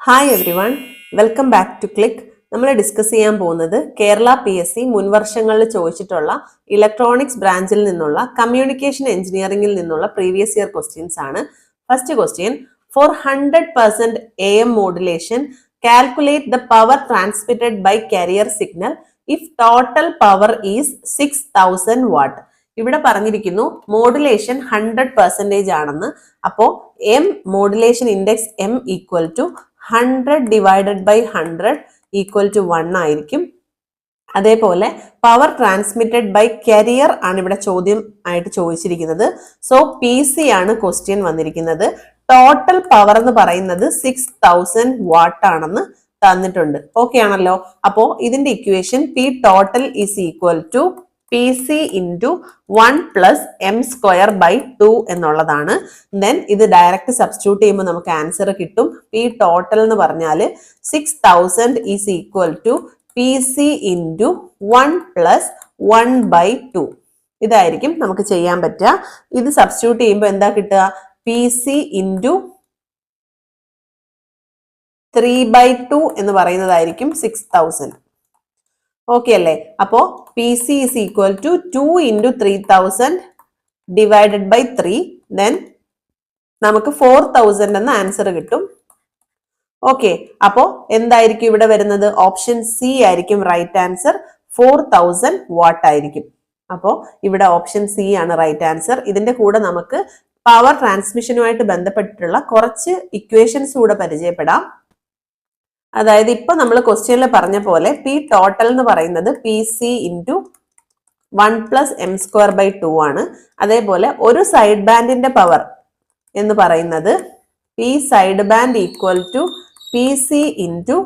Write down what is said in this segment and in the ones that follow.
Hi everyone, welcome back to click. നമ്മൾ discuss ചെയ്യാൻ പോകുന്നത് കേരള PSC മുൻവർഷങ്ങളിൽ ചോദിച്ചിട്ടുള്ള ഇലക്ട്രോണിക്സ് ബ്രാഞ്ചിൽ നിന്നുള്ള കമ്മ്യൂണിക്കേഷൻ എഞ്ചിനീയറിംഗിൽ നിന്നുള്ള പ്രീവിയസ് ഇയർ ക്വസ്റ്റ്യൻസ് ആണ്. First question, for 100% AM modulation calculate the power transmitted by carrier signal if total power is 6000 watt. ഇവിടെ പറഞ്ഞിരിക്കുന്നു മോഡുലേഷൻ 100% ആണെന്ന്. അപ്പോ M modulation index M equal to 100 divided by 100 equal to 1 ആയിരിക്കും. അതേപോലെ power transmitted by carrier ആണ് ഇവിടെ ചോദ്യം ആയിട്ട് ചോദിച്ചിരിക്കുന്നത്. സോ PC ആണ് ക്വസ്റ്റ്യൻ വന്നിരിക്കുന്നത്. ടോട്ടൽ പവർ എന്ന് പറയുന്നത് 6000 വാട്ട് ആണെന്ന് തന്നിട്ടുണ്ട്. ഓക്കെ ആണല്ലോ. അപ്പോ ഇതിന്റെ equation P total is equal to PC into 1 plus M square by 2 എന്നുള്ളതാണ്. ദെൻ ഇത് ഡയറക്റ്റ് സബ്സ്റ്റിറ്റ്യൂട്ട് ചെയ്യുമ്പോൾ നമുക്ക് ആൻസർ കിട്ടും. P ടോട്ടൽ എന്ന് പറഞ്ഞാൽ 6000 is equal to PC into 1 plus 1 by 2. ഇതായിരിക്കും നമുക്ക് ചെയ്യാൻ പറ്റുക. ഇത് സബ്സ്റ്റിറ്റ്യൂട്ട് ചെയ്യുമ്പോൾ എന്താ കിട്ടുക? PC ഇൻറ്റു 3/2 എന്ന് പറയുന്നതായിരിക്കും 6000. ഓക്കെ അല്ലേ? അപ്പോ PC is equal to 2 into 3000 divided by 3. Then നമുക്ക് 4000 എന്ന ആൻസർ കിട്ടും. ഓക്കെ, അപ്പോ എന്തായിരിക്കും ഇവിടെ വരുന്നത്? ഓപ്ഷൻ C ആയിരിക്കും റൈറ്റ് ആൻസർ. 4000 വാട്ട് ആയിരിക്കും. അപ്പോ ഇവിടെ ഓപ്ഷൻ C ആണ് റൈറ്റ് ആൻസർ. ഇതിന്റെ കൂടെ നമുക്ക് പവർ ട്രാൻസ്മിഷനുമായിട്ട് ബന്ധപ്പെട്ടിട്ടുള്ള കുറച്ച് ഇക്വേഷൻസ് കൂടെ പരിചയപ്പെടാം. അതായത് ഇപ്പൊ നമ്മൾ ക്വസ്റ്റ്യനിൽ പറഞ്ഞ പോലെ P ടോട്ടൽ എന്ന് പറയുന്നത് PC into 1 plus M square by 2 ആണ്. അതേപോലെ ഒരു സൈഡ് ബാൻഡിന്റെ പവർ എന്ന് പറയുന്നത് P side band equal to PC into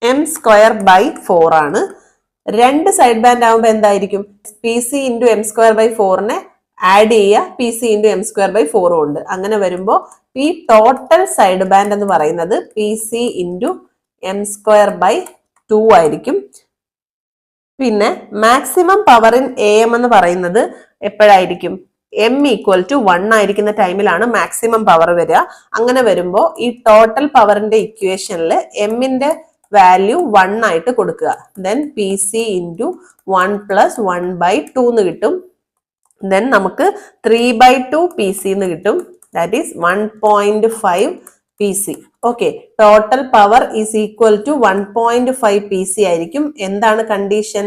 M square by 4 ആണ്. രണ്ട് സൈഡ് ബാൻഡ് ആകുമ്പോൾ എന്തായിരിക്കും? PC into M square by 4നെ ആഡ് ചെയ്യുക, PC into M square by 4 ഉണ്ട്. അങ്ങനെ വരുമ്പോൾ P ടോട്ടൽ സൈഡ് ബാൻഡ് എന്ന് പറയുന്നത് PC into M square by 2 ആയിരിക്കും. പിന്നെ മാക്സിമം പവർ ഇൻ AM എന്ന് പറയുന്നത് എപ്പോഴായിരിക്കും? M ഈക്വൽ ടു 1 ആയിരിക്കുന്ന ടൈമിലാണ് മാക്സിമം പവർ വരിക. അങ്ങനെ വരുമ്പോൾ ഈ ടോട്ടൽ പവറിന്റെ ഇക്വേഷനിൽ എമ്മിന്റെ വാല്യൂ 1 ആയിട്ട് കൊടുക്കുക. Then PC into 1 plus 1 by 2 എന്ന് കിട്ടും. ദെൻ നമുക്ക് 3/2 PC എന്ന് കിട്ടും. That is 1.5 PC. Okay, total power is equal to 1.5 PC ആയിരിക്കും. എന്താണ് കണ്ടീഷൻ?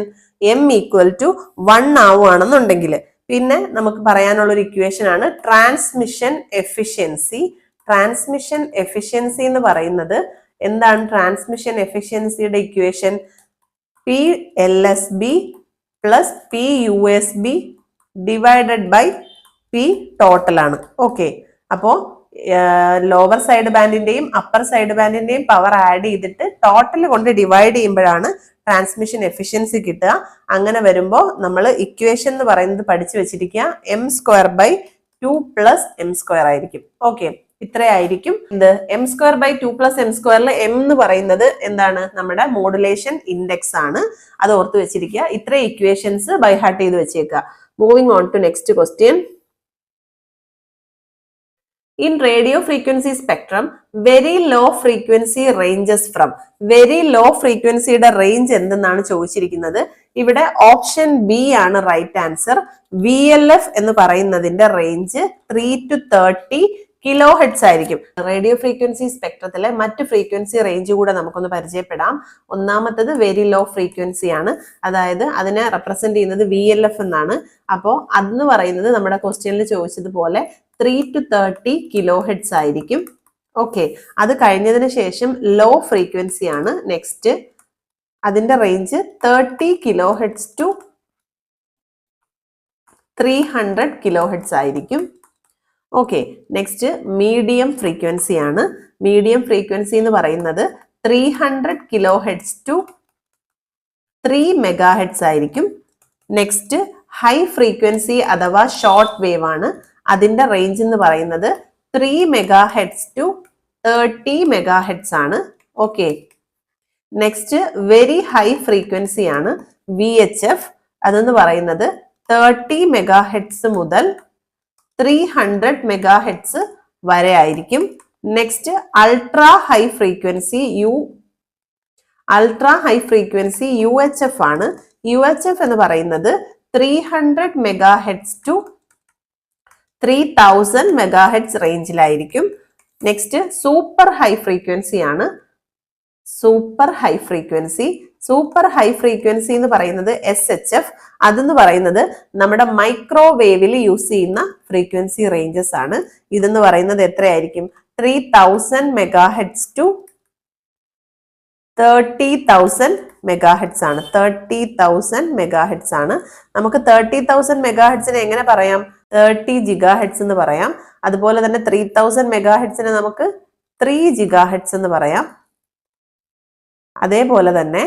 M ഈക്വൽ ടു 1 ആവുകയാണെന്നുണ്ടെങ്കിൽ. പിന്നെ നമുക്ക് പറയാനുള്ള ഒരു ഇക്വേഷൻ ആണ് ട്രാൻസ്മിഷൻ എഫിഷ്യൻസി. ട്രാൻസ്മിഷൻ എഫിഷ്യൻസി എന്ന് പറയുന്നത് എന്താണ്? ട്രാൻസ്മിഷൻ എഫിഷ്യൻസിയുടെ equation PLSB plus PUSB divided by P total ആണ്. ഓക്കെ, അപ്പോ ലോവർ സൈഡ് ബാൻഡിന്റെയും അപ്പർ സൈഡ് ബാൻഡിന്റെയും പവർ ആഡ് ചെയ്തിട്ട് ടോട്ടൽ കൊണ്ട് ഡിവൈഡ് ചെയ്യുമ്പോഴാണ് ട്രാൻസ്മിഷൻ എഫിഷ്യൻസി കിട്ടുക. അങ്ങനെ വരുമ്പോൾ നമ്മൾ ഇക്വേഷൻ എന്ന് പറയുന്നത് പഠിച്ചു വെച്ചിരിക്കുക. M square by 2 plus M square ആയിരിക്കും. ഓക്കെ, ഇത്രയായിരിക്കും എന്ത്? M square by 2 plus m സ്ക്വയറിൽ എം എന്ന് പറയുന്നത് എന്താണ്? നമ്മുടെ മോഡുലേഷൻ ഇൻഡെക്സ് ആണ്. അത് ഓർത്ത് വെച്ചിരിക്കുക. ഇത്രയും ഇക്വേഷൻസ് ബൈ ഹാർട്ട് ചെയ്ത് വെച്ചേക്കുക. Moving on to next question. In radio frequency spectrum, very low frequency ranges from. Very low frequency യുടെ റേഞ്ച് എന്തെന്നാണ് ചോദിച്ചിരിക്കുന്നത്. ഇവിടെ ഓപ്ഷൻ B ആണ് റൈറ്റ് ആൻസർ. VLF എന്ന് പറയുന്നതിന്റെ റേഞ്ച് 3 to 30 കിലോ ഹെഡ്സ് ആയിരിക്കും. റേഡിയോ ഫ്രീക്വൻസി സ്പെക്ട്രത്തിലെ മറ്റ് ഫ്രീക്വൻസി റേഞ്ച് കൂടെ നമുക്കൊന്ന് പരിചയപ്പെടാം. ഒന്നാമത്തത് വെരി ലോ ഫ്രീക്വൻസി ആണ്. അതായത് അതിനെ റെപ്രസെന്റ് ചെയ്യുന്നത് VLF എന്നാണ്. അപ്പോൾ അതെന്ന് പറയുന്നത് നമ്മുടെ ക്വസ്റ്റ്യനിൽ ചോദിച്ചതുപോലെ 3 to 30 കിലോ ഹെഡ്സ് ആയിരിക്കും. ഓക്കെ, അത് കഴിഞ്ഞതിന് ശേഷം ലോ ഫ്രീക്വൻസി ആണ് നെക്സ്റ്റ്. അതിന്റെ range 30 kilohertz to 300 kilohertz ആയിരിക്കും. ഓക്കെ, നെക്സ്റ്റ് മീഡിയം ഫ്രീക്വൻസി ആണ്. മീഡിയം ഫ്രീക്വൻസി എന്ന് പറയുന്നത് 300 kilohertz to 3 megahertz ആയിരിക്കും. നെക്സ്റ്റ് ഹൈ ഫ്രീക്വൻസി അഥവാ ഷോർട്ട് വേവ് ആണ്. അതിന്റെ റേഞ്ച് എന്ന് പറയുന്നത് 3 megahertz to 30 megahertz ആണ്. Okay, next very high frequency ആണ് VHF. അതെന്ന് പറയുന്നത് 30 മെഗാ ഹെഡ്സ് മുതൽ 300 മെഗാ ഹെഡ്സ് വരെ ആയിരിക്കും. Next ultra high frequency UHF ആണ്. UHF എന്ന് പറയുന്നത് 300 മെഗാഹെഡ്സ് ടു 3000 മെഗാഹെഡ്സ് റേഞ്ചിലായിരിക്കും. നെക്സ്റ്റ് സൂപ്പർ ഹൈ ഫ്രീക്വൻസി ആണ്. സൂപ്പർ ഹൈ ഫ്രീക്വൻസി എന്ന് പറയുന്നത് SHF. അതെന്ന് പറയുന്നത് നമ്മുടെ മൈക്രോവേവിൽ യൂസ് ചെയ്യുന്ന ഫ്രീക്വൻസി റേഞ്ചസ് ആണ്. ഇതെന്ന് പറയുന്നത് എത്രയായിരിക്കും? 3000 മെഗാഹെഡ്സ് ടു 30,000 മെഗാഹെഡ്സ് ആണ്. 30,000 മെഗാഹെഡ്സ് ആണ്. നമുക്ക് 30,000 മെഗാഹെഡ്സിനെ എങ്ങനെ പറയാം? 30 ജിഗാഹെഡ്സ് എന്ന് പറയാം. അതുപോലെ തന്നെ 3000 മെഗാഹെഡ്സിനെ നമുക്ക് 3 ജിഗാഹെഡ്സ് എന്ന് പറയാം. അതേപോലെ തന്നെ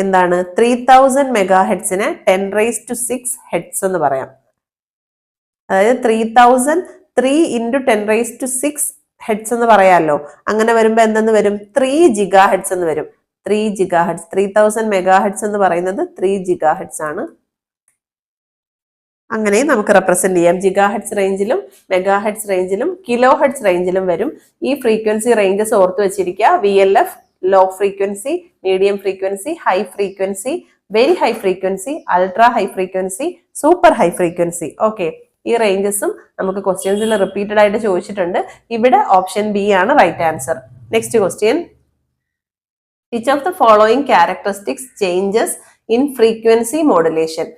എന്താണ് 3000 മെഗാഹെഡ്സിനെ 10⁻6 ഹെഡ്സ് എന്ന് പറയാം. അതായത് 3000 3 × 10⁻6 ഹെഡ്സ് എന്ന് പറയാമല്ലോ. അങ്ങനെ വരുമ്പോ എന്തെന്ന് വരും? 3 ജിഗാഹെഡ്സ് എന്ന് വരും. 3 ജിഗാഹെഡ്സ് 3000 മെഗാഹെഡ്സ് എന്ന് പറയുന്നത് 3 ജിഗാഹെഡ്സ് ആണ്. അങ്ങനെ നമുക്ക് റെപ്രസെന്റ് ചെയ്യാം. ജിഗാഹെഡ്സ് റേഞ്ചിലും മെഗാഹെഡ്സ് റേഞ്ചിലും കിലോ ഹെഡ്സ് റേഞ്ചിലും വരും. ഈ ഫ്രീക്വൻസി റേഞ്ചസ് ഓർത്ത് വെച്ചിരിക്കുക. VLF low frequency, medium frequency, high frequency, very high frequency, ultra high frequency, super high frequency. Okay, ഈ റേഞ്ചസും നമുക്ക് ക്വസ്റ്റ്യൻസിൽ റിപ്പീറ്റഡ് ആയിട്ട് ചോദിച്ചിട്ടുണ്ട്. ഇവിടെ ഓപ്ഷൻ ബി ആണ് right answer. Next question, which of the following characteristics changes in frequency modulation?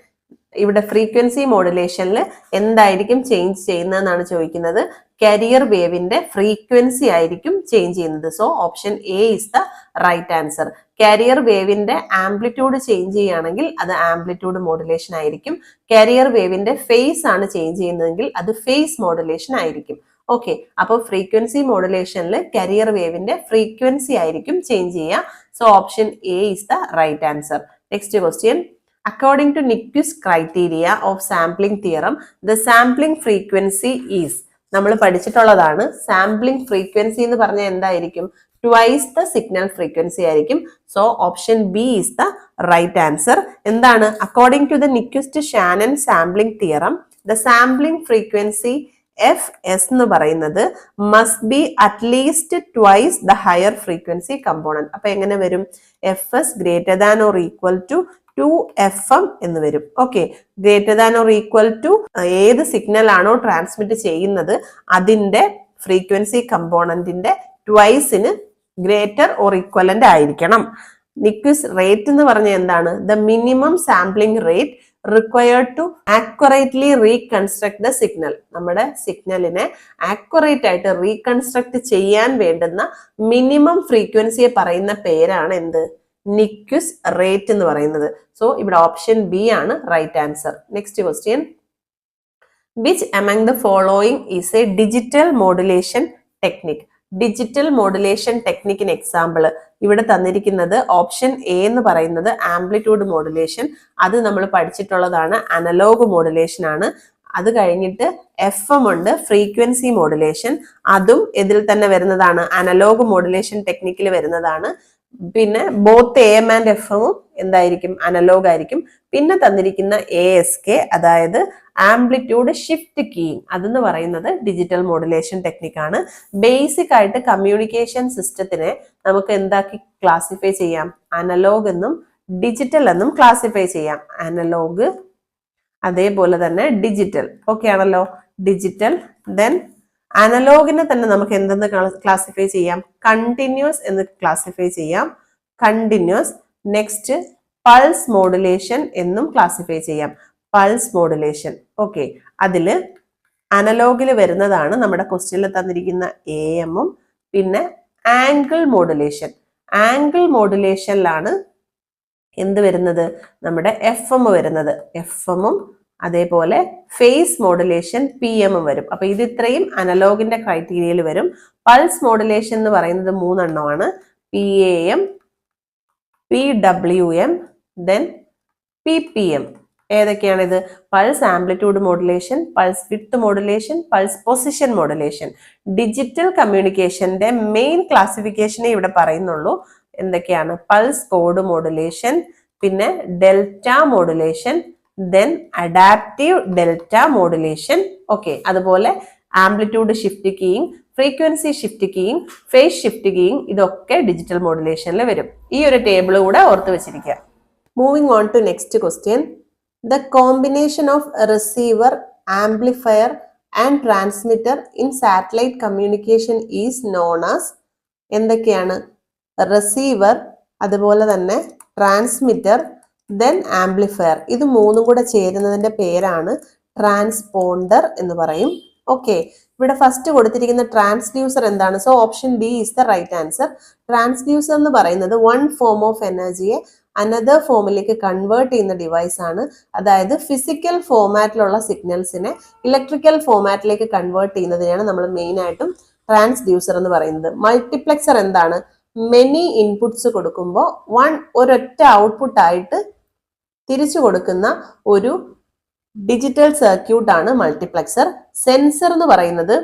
ഇവിടെ frequency മോഡുലേഷനിൽ എന്തായിരിക്കും ചേഞ്ച് ചെയ്യുന്നതെന്നാണ് ചോദിക്കുന്നത്. കാരിയർ വേവിന്റെ ഫ്രീക്വൻസി ആയിരിക്കും ചേഞ്ച് ചെയ്യുന്നത്. So option A is the right answer. Carrier വേവിന്റെ ആംപ്ലിറ്റ്യൂഡ് ചേഞ്ച് ചെയ്യുകയാണെങ്കിൽ അത് ആംപ്ലിറ്റ്യൂഡ് മോഡുലേഷൻ ആയിരിക്കും. കാരിയർ വേവിന്റെ ഫേസ് ആണ് ചേഞ്ച് ചെയ്യുന്നതെങ്കിൽ അത് ഫേസ് മോഡുലേഷൻ ആയിരിക്കും. ഓക്കെ, അപ്പോൾ ഫ്രീക്വൻസി മോഡുലേഷനിൽ കാരിയർ വേവിന്റെ ഫ്രീക്വൻസി ആയിരിക്കും ചേഞ്ച് ചെയ്യുക. So option A is the right answer. Next question, according to Nyquist criteria of sampling theorem, the sampling frequency is, നമ്മൾ പഠിച്ചിട്ടുള്ളതാണ്. സാമ്പിളിംഗ് ഫ്രീക്വൻസി എന്ന് പറഞ്ഞാൽ എന്തായിരിക്കും? ട്വൈസ് ദ സിഗ്നൽ ഫ്രീക്വൻസി ആയിരിക്കും. So option B is the right answer. എന്താണ്? According to the Nyquist-Shannon sampling theorem, the sampling frequency FS എന്ന് പറയുന്നത് must be at least twice the higher frequency component. അപ്പൊ എങ്ങനെ വരും? FS greater than or equal to 2FM എന്ന് വരും. Okay, greater than or equal to ഏത് signal ആണോ transmit ചെയ്യുന്നത് അതിന്റെ ഫ്രീക്വൻസി കമ്പോണന്റിന്റെ ട്വൈസിന് ഗ്രേറ്റർ ഓർ ഈക്വലന്റ് ആയിരിക്കണം. Nyquist റേറ്റ് എന്ന് പറഞ്ഞാൽ എന്താണ്? The minimum sampling rate required to accurately reconstruct the signal. നമ്മുടെ സിഗ്നലിനെ ആക്യുറേറ്റ് ആയിട്ട് റീകൺസ്ട്രക്ട് ചെയ്യാൻ വേണ്ടുന്ന മിനിമം ഫ്രീക്വൻസിയെ പറയുന്ന പേരാണ് എന്ത്? Nyquist റേറ്റ് എന്ന് പറയുന്നത്. സോ ഇവിടെ ഓപ്ഷൻ ബി ആണ് right answer. Next question, which among the following is a digital modulation technique? Digital modulation ടെക്നിക്കിന് എക്സാമ്പിൾ ഇവിടെ തന്നിരിക്കുന്നത് ഓപ്ഷൻ എ എന്ന് പറയുന്നത് ആംപ്ലിറ്റ്യൂഡ് മോഡുലേഷൻ. അത് നമ്മൾ പഠിച്ചിട്ടുള്ളതാണ്. അനലോഗ് മോഡുലേഷൻ ആണ്. അത് കഴിഞ്ഞിട്ട് FM ഉണ്ട്, ഫ്രീക്വൻസി മോഡുലേഷൻ. അതും ഇതിൽ തന്നെ വരുന്നതാണ്, അനലോഗ് മോഡുലേഷൻ ടെക്നിക്കിൽ വരുന്നതാണ്. പിന്നെ ബോത്ത് AM ആൻഡ് FM എന്തായിരിക്കും? അനലോഗ് ആയിരിക്കും. പിന്നെ തന്നിരിക്കുന്ന ASK, അതായത് ആംപ്ലിറ്റ്യൂഡ് ഷിഫ്റ്റ് കീയിങ്, അതെന്ന് പറയുന്നത് ഡിജിറ്റൽ മോഡുലേഷൻ ടെക്നിക്കാണ്. ബേസിക് ആയിട്ട് കമ്മ്യൂണിക്കേഷൻ സിസ്റ്റത്തിനെ നമുക്ക് എന്താക്കി ക്ലാസിഫൈ ചെയ്യാം? അനലോഗ് എന്നും ഡിജിറ്റൽ എന്നും ക്ലാസിഫൈ ചെയ്യാം. അനലോഗ്, അതേപോലെ തന്നെ ഡിജിറ്റൽ. ഓക്കെ ആണല്ലോ? ഡിജിറ്റൽ, ദെൻ അനലോഗിനെ തന്നെ നമുക്ക് എന്തെന്ന് ക്ലാസിഫൈ ചെയ്യാം? കണ്ടിന്യൂസ് എന്ന് ക്ലാസിഫൈ ചെയ്യാം. കണ്ടിന്യൂസ്. നെക്സ്റ്റ് പൾസ് മോഡുലേഷൻ എന്നും ക്ലാസിഫൈ ചെയ്യാം. Pulse modulation. ഓക്കെ, അതില് അനലോഗിൽ വരുന്നതാണ് നമ്മുടെ ക്വസ്റ്റ്യനിൽ തന്നിരിക്കുന്ന AM-ഉം പിന്നെ ആംഗിൾ മോഡുലേഷൻ. ആംഗിൾ മോഡുലേഷനിലാണ് എന്ത് വരുന്നത്? നമ്മുടെ FM വരുന്നത്. FM-ഉം അതേപോലെ ഫേസ് മോഡുലേഷൻ PM വരും. അപ്പൊ ഇത് ഇത്രയും അനലോഗിന്റെ ക്രൈറ്റീരിയയിൽ വരും. പൾസ് മോഡുലേഷൻ എന്ന് പറയുന്നത് 3 എണ്ണമാണ്. PAM, PWM, then PPM. ഏതൊക്കെയാണിത്? Pulse amplitude modulation, pulse width modulation, pulse position modulation. Digital കമ്മ്യൂണിക്കേഷന്റെ മെയിൻ ക്ലാസിഫിക്കേഷനെ ഇവിടെ പറയുന്നുള്ളൂ. എന്തൊക്കെയാണ്? പൾസ് കോഡ് മോഡുലേഷൻ, പിന്നെ delta modulation, then adaptive delta modulation. Okay, അതുപോലെ amplitude shift keying, frequency shift keying, phase shift keying, ഇതൊക്കെ digital മോഡുലേഷനിൽ വരും. ഈ ഒരു ടേബിൾ കൂടെ ഓർത്ത് വെച്ചിരിക്കുക. Moving on to next question. The combination of receiver, amplifier and transmitter in satellite communication is known as. എന്തൊക്കെയാണ്? റിസീവർ, അതുപോലെ തന്നെ ട്രാൻസ്മിറ്റർ, ദെൻ ആംപ്ലിഫയർ. ഇത് മൂന്നും കൂടെ ചേരുന്നതിന്റെ പേരാണ് ട്രാൻസ്പോണ്ടർ എന്ന് പറയും. ഓക്കെ, ഇവിടെ ഫസ്റ്റ് കൊടുത്തിരിക്കുന്ന ട്രാൻസ്ഡ്യൂസർ എന്താണ്? So option D is the right answer. Transducer എന്ന് പറയുന്നത് വൺ ഫോം ഓഫ് എനർജിയെ അനദർ ഫോമിലേക്ക് കൺവേർട്ട് ചെയ്യുന്ന ഡിവൈസ് ആണ്. അതായത് ഫിസിക്കൽ ഫോമാറ്റിലുള്ള സിഗ്നൽസിനെ ഇലക്ട്രിക്കൽ ഫോമാറ്റിലേക്ക് കൺവേർട്ട് ചെയ്യുന്നതിനാണ് നമ്മൾ മെയിൻ ആയിട്ടും ട്രാൻസ്ഡ്യൂസർ എന്ന് പറയുന്നത്. മൾട്ടിപ്ലെക്സർ എന്താണ്? മെനി ഇൻപുട്സ് കൊടുക്കുമ്പോൾ ഒരൊറ്റ ഔട്ട്പുട്ട് ആയിട്ട് തിരിച്ചു കൊടുക്കുന്ന ഒരു ഡിജിറ്റൽ സർക്യൂട്ട് ആണ് മൾട്ടിപ്ലെക്സർ. സെൻസർ എന്ന് പറയുന്നത്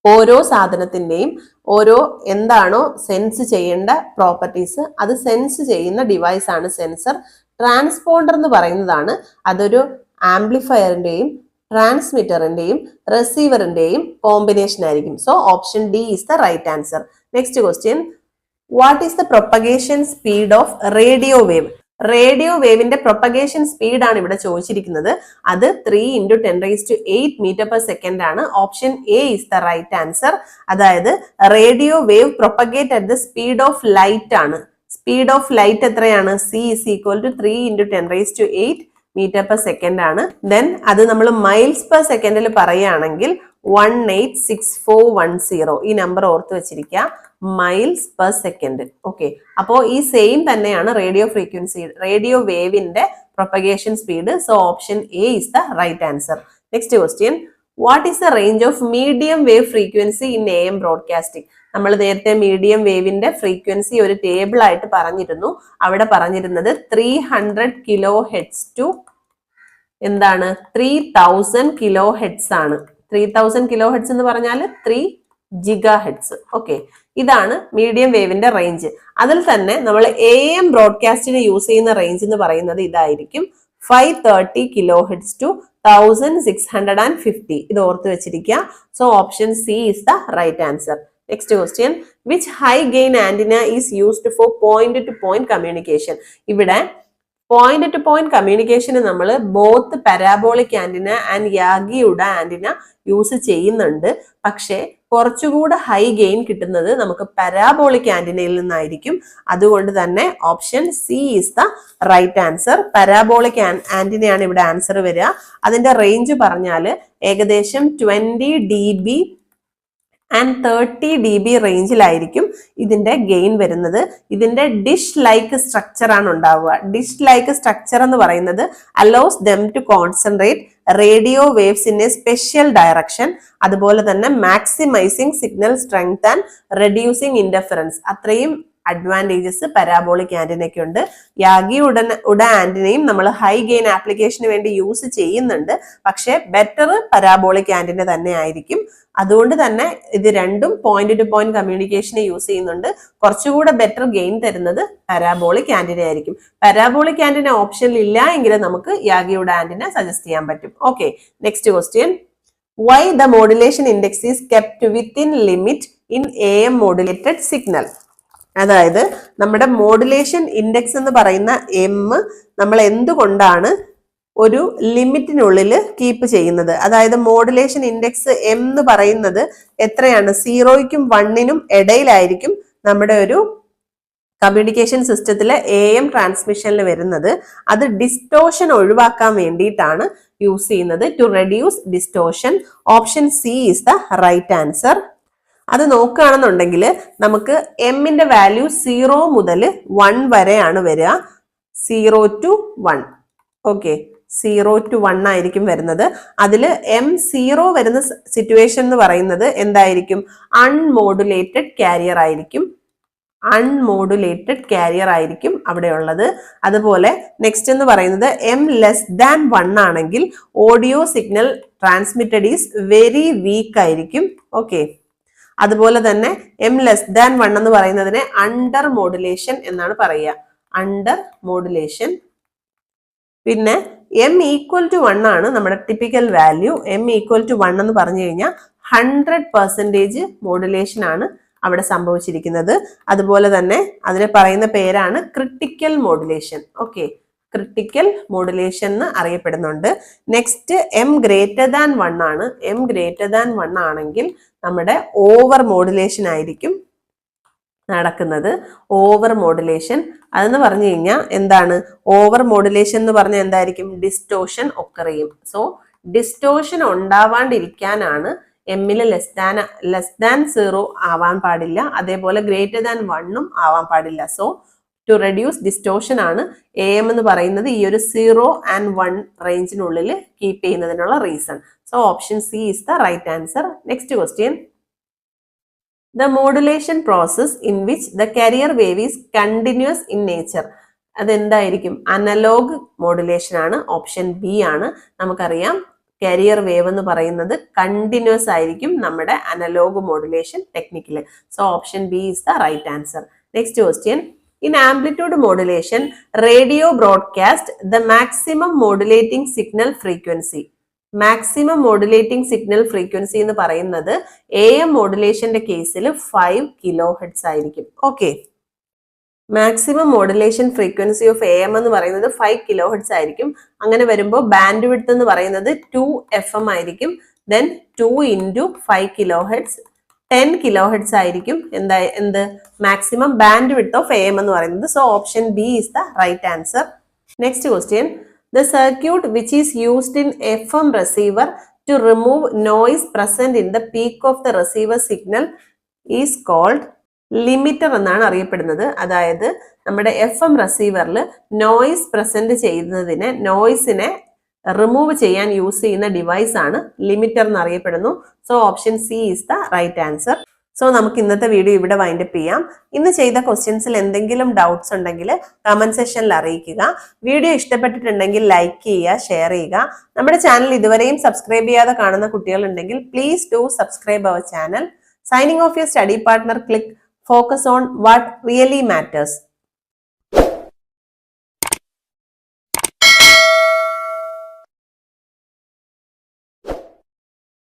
ഓരോ സാധനത്തിന്റെയും ഓരോ എന്താണോ സെൻസ് ചെയ്യേണ്ട പ്രോപ്പർട്ടീസ് അത് സെൻസ് ചെയ്യുന്ന ഡിവൈസ് ആണ് സെൻസർ. ട്രാൻസ്പോണ്ടർ എന്ന് പറയുന്നതാണ് അതൊരു ആംപ്ലിഫയറിന്റെയും ട്രാൻസ്മിറ്ററിന്റെയും റിസീവറിന്റെയും കോമ്പിനേഷൻ ആയിരിക്കും. So option D is the right answer. Next question. What is the propagation speed of radio wave? Radio വേവിന്റെ പ്രൊപ്പഗേഷൻ സ്പീഡ് ആണ് ഇവിടെ ചോദിച്ചിരിക്കുന്നത്. അത് 3 × 10⁸ മീറ്റർ പെർ സെക്കൻഡ് ആണ്. Option A is the right answer. അതായത് radio wave propagate at the speed of light ആണ്. Speed of light എത്രയാണ്? C is equal to 3 × 10⁸ metre per second ആണ്. ദെൻ അത് നമ്മൾ മൈൽസ് പെർ സെക്കൻഡിൽ പറയുകയാണെങ്കിൽ 186410 ഈ നമ്പർ ഓർത്ത് വെച്ചിരിക്കുക. Miles per second. ഓക്കെ, അപ്പോൾ ഈ സെയിം തന്നെയാണ് റേഡിയോ വേവിന്റെ propagation speed. So option A is the right answer. Next question. What is the range of medium wave frequency in AM broadcasting? നമ്മൾ നേരത്തെ മീഡിയം വേവിന്റെ ഫ്രീക്വൻസി ഒരു ടേബിൾ ആയിട്ട് പറഞ്ഞിരുന്നു. അവിടെ പറഞ്ഞിരുന്നത് 300 കിലോ ഹെഡ്സ് ടു എന്താണ് 3000 കിലോ ഹെഡ്സ് ആണ്. 3000 കിലോ ഹെഡ്സ് എന്ന് പറഞ്ഞാൽ 3 ജിഗാ ഹെഡ്സ്. ഓക്കെ, ഇതാണ് മീഡിയം വേവിന്റെ റേഞ്ച്. അതിൽ തന്നെ നമ്മൾ AM ബ്രോഡ്കാസ്റ്റിന് യൂസ് ചെയ്യുന്ന റേഞ്ച് എന്ന് പറയുന്നത് ഇതായിരിക്കും, 530 കിലോ ഹെഡ്സ് ടു 1650. ഇത് ഓർത്ത് വെച്ചിരിക്കുക. So option C is the right answer. Next question. Which high gain antenna is used for point to point communication? ഇവിടെ പോയിന്റ് ടു പോയിന്റ് കമ്മ്യൂണിക്കേഷന് നമ്മൾ ബോത്ത് പാരാബോളിക് ആന്റിന ആൻഡ് യാഗിയുടെ ആന്റിന യൂസ് ചെയ്യുന്നുണ്ട്. പക്ഷേ കുറച്ചുകൂടെ ഹൈ ഗെയിൻ കിട്ടുന്നത് നമുക്ക് parabolic ആന്റിനയിൽ നിന്നായിരിക്കും. അതുകൊണ്ട് തന്നെ option C is the right answer. Parabolic ആന്റിനയാണ് ഇവിടെ ആൻസർ വരിക. അതിന്റെ റേഞ്ച് പറഞ്ഞാൽ ഏകദേശം 20 dB ആൻഡ് 30 dB റേഞ്ചിലായിരിക്കും ഇതിന്റെ ഗെയിൻ വരുന്നത്. ഇതിന്റെ ഡിഷ് ലൈക്ക് സ്ട്രക്ചർ ആണ് ഉണ്ടാവുക. ഡിഷ് ലൈക്ക് സ്ട്രക്ചർ എന്ന് പറയുന്നത് allows them to concentrate radio waves in a special direction. അതുപോലെ തന്നെ maximising signal strength and reducing interference. അത്രയും അഡ്വാൻറ്റേജസ് പാരാബോളിക് ആന്റിനയ്ക്ക് ഉണ്ട്. യാഗിയുടെ ആന്റിനയും നമ്മൾ ഹൈ ഗെയിൻ ആപ്ലിക്കേഷന് വേണ്ടി യൂസ് ചെയ്യുന്നുണ്ട്. പക്ഷെ ബെറ്റർ പാരാബോളിക് ആന്റിന തന്നെ ആയിരിക്കും. അതുകൊണ്ട് തന്നെ ഇത് രണ്ടും പോയിന്റ് ടു പോയിന്റ് കമ്മ്യൂണിക്കേഷന് യൂസ് ചെയ്യുന്നുണ്ട്. കുറച്ചുകൂടെ ബെറ്റർ ഗെയിൻ തരുന്നത് പാരാബോളിക് ആന്റിന ആയിരിക്കും. പാരാബോളിക് ആന്റിന ഓപ്ഷനിൽ ഇല്ല എങ്കിൽ നമുക്ക് യാഗിയുടെ ആന്റിന സജസ്റ്റ് ചെയ്യാൻ പറ്റും. Okay, next question. Why the modulation index is kept within limit in AM modulated signal? അതായത് നമ്മുടെ മോഡുലേഷൻ ഇൻഡെക്സ് എന്ന് പറയുന്ന M നമ്മൾ എന്തുകൊണ്ടാണ് ഒരു ലിമിറ്റിനുള്ളിൽ കീപ്പ് ചെയ്യുന്നത്? അതായത് മോഡുലേഷൻ ഇൻഡെക്സ് M എന്ന് പറയുന്നത് എത്രയാണ്? 0ക്കും 1നും ഇടയിലായിരിക്കും നമ്മുടെ ഒരു കമ്മ്യൂണിക്കേഷൻ സിസ്റ്റത്തിലെ AM ട്രാൻസ്മിഷനിൽ വരുന്നത്. അത് ഡിസ്റ്റോഷൻ ഒഴിവാക്കാൻ വേണ്ടിയിട്ടാണ് യൂസ് ചെയ്യുന്നത്. To reduce distortion. Option C is the right answer. അത് നോക്കുകയാണെന്നുണ്ടെങ്കിൽ നമുക്ക് എമ്മിന്റെ വാല്യൂ 0 മുതൽ 1 വരെയാണ് വരിക. 0 to 1. ഓക്കെ, 0 to 1 ആയിരിക്കും വരുന്നത്. അതിൽ M0 വരുന്ന സിറ്റുവേഷൻ എന്ന് പറയുന്നത് എന്തായിരിക്കും? അൺമോഡുലേറ്റഡ് കാരിയർ ആയിരിക്കും. അൺമോഡുലേറ്റഡ് കാരിയർ ആയിരിക്കും അവിടെ ഉള്ളത്. അതുപോലെ നെക്സ്റ്റ് എന്ന് പറയുന്നത് M<1 ആണെങ്കിൽ audio signal transmitted is very weak ആയിരിക്കും. ഓക്കെ, അതുപോലെ തന്നെ M<1 എന്ന് പറയുന്നതിനെ അണ്ടർ മോഡുലേഷൻ എന്നാണ് പറയുക. Under modulation. പിന്നെ m ഈക്വൽ ടു 1 ആണ് നമ്മുടെ typical value. m equal to 1 എന്ന് പറഞ്ഞു കഴിഞ്ഞാൽ 100% മോഡുലേഷൻ ആണ് അവിടെ സംഭവിച്ചിരിക്കുന്നത്. അതുപോലെ തന്നെ അതിനെ പറയുന്ന പേരാണ് critical modulation. Okay, critical modulation എന്ന് അറിയപ്പെടുന്നുണ്ട്. നെക്സ്റ്റ് m ഗ്രേറ്റർ ദാൻ 1 ആണ്. m ഗ്രേറ്റർ ദാൻ 1 ആണെങ്കിൽ നമ്മുടെ ഓവർ മോഡുലേഷൻ ആയിരിക്കും നടക്കുന്നത്. ഓവർ മോഡുലേഷൻ അതെന്ന് പറഞ്ഞു കഴിഞ്ഞാൽ എന്താണ്? ഓവർ മോഡുലേഷൻ എന്ന് പറഞ്ഞാൽ എന്തായിരിക്കും? ഡിസ്റ്റോഷൻ ഒക്കർ ചെയ്യും. സോ ഡിസ്റ്റോഷൻ ഉണ്ടാവാണ്ടിരിക്കാനാണ് എമ്മില് ലെസ് ദാൻ 0 ആവാൻ പാടില്ല, അതേപോലെ ഗ്രേറ്റർ ദാൻ 1 ആവാൻ പാടില്ല. സോ ടു റെഡ്യൂസ് ഡിസ്റ്റോഷൻ ആണ് AM എന്ന് പറയുന്നത് ഈ ഒരു 0 and 1 റേഞ്ചിനുള്ളിൽ കീപ്പ് ചെയ്യുന്നതിനുള്ള reason. So option C is the right answer. Next question, the modulation process in which the carrier wave is continuous in nature. അതെന്തായിരിക്കും? അനലോഗ് മോഡുലേഷൻ ആണ്. Option B ആണ്. നമുക്കറിയാം കാരിയർ വേവ് എന്ന് പറയുന്നത് കണ്ടിന്യൂസ് ആയിരിക്കും നമ്മുടെ അനലോഗ് മോഡുലേഷൻ ടെക്നിക്കില്. So option B is the right answer. Next question, in amplitude modulation radio broadcast the maximum modulating signal frequency. Maximum modulating signal frequency എന്ന് പറയുന്നത് AM മോഡുലേഷന്റെ കേസിൽ 5 കിലോ ഹെർട്സ് ആയിരിക്കും. Okay, maximum modulation frequency of AM എന്ന് പറയുന്നത് 5 kilo hertz ആയിരിക്കും. അങ്ങനെ വരുമ്പോൾ band width എന്ന് പറയുന്നത് 2 FM ആയിരിക്കും. ദെൻ 2 into 5 kilo hertz 10 kilo hertz ആയിരിക്കും എന്ത് maximum bandwidth of AM എന്ന് പറയുന്നത്. So option B is the right answer. Next question, the circuit which is used in FM receiver to remove noise present in the peak of the receiver signal is called limiter എന്നാണ് അറിയപ്പെടുന്നത്. അതായത് നമ്മുടെ FM റെസീവറിൽ noise present ചെയ്യുന്നതിന്, നോയ്സിനെ remove ചെയ്യാൻ use ചെയ്യുന്ന device ആണ് limiter എന്ന് അറിയപ്പെടുന്നു. So option C is the right answer. So നമുക്ക് ഇന്നത്തെ വീഡിയോ ഇവിടെ വൈൻഡപ്പ് ചെയ്യാം. ഇന്ന് ചെയ്ത ക്വസ്റ്റ്യൻസിൽ എന്തെങ്കിലും ഡൗട്ട്സ് ഉണ്ടെങ്കിൽ കമന്റ് സെക്ഷനിൽ അറിയിക്കുക. വീഡിയോ ഇഷ്ടപ്പെട്ടിട്ടുണ്ടെങ്കിൽ ലൈക്ക് ചെയ്യുക, ഷെയർ ചെയ്യുക. നമ്മുടെ ചാനൽ ഇതുവരെയും സബ്സ്ക്രൈബ് ചെയ്യാതെ കാണുന്ന കുട്ടികളുണ്ടെങ്കിൽ please do subscribe our channel. Signing off your study partner. Click focus on what really matters.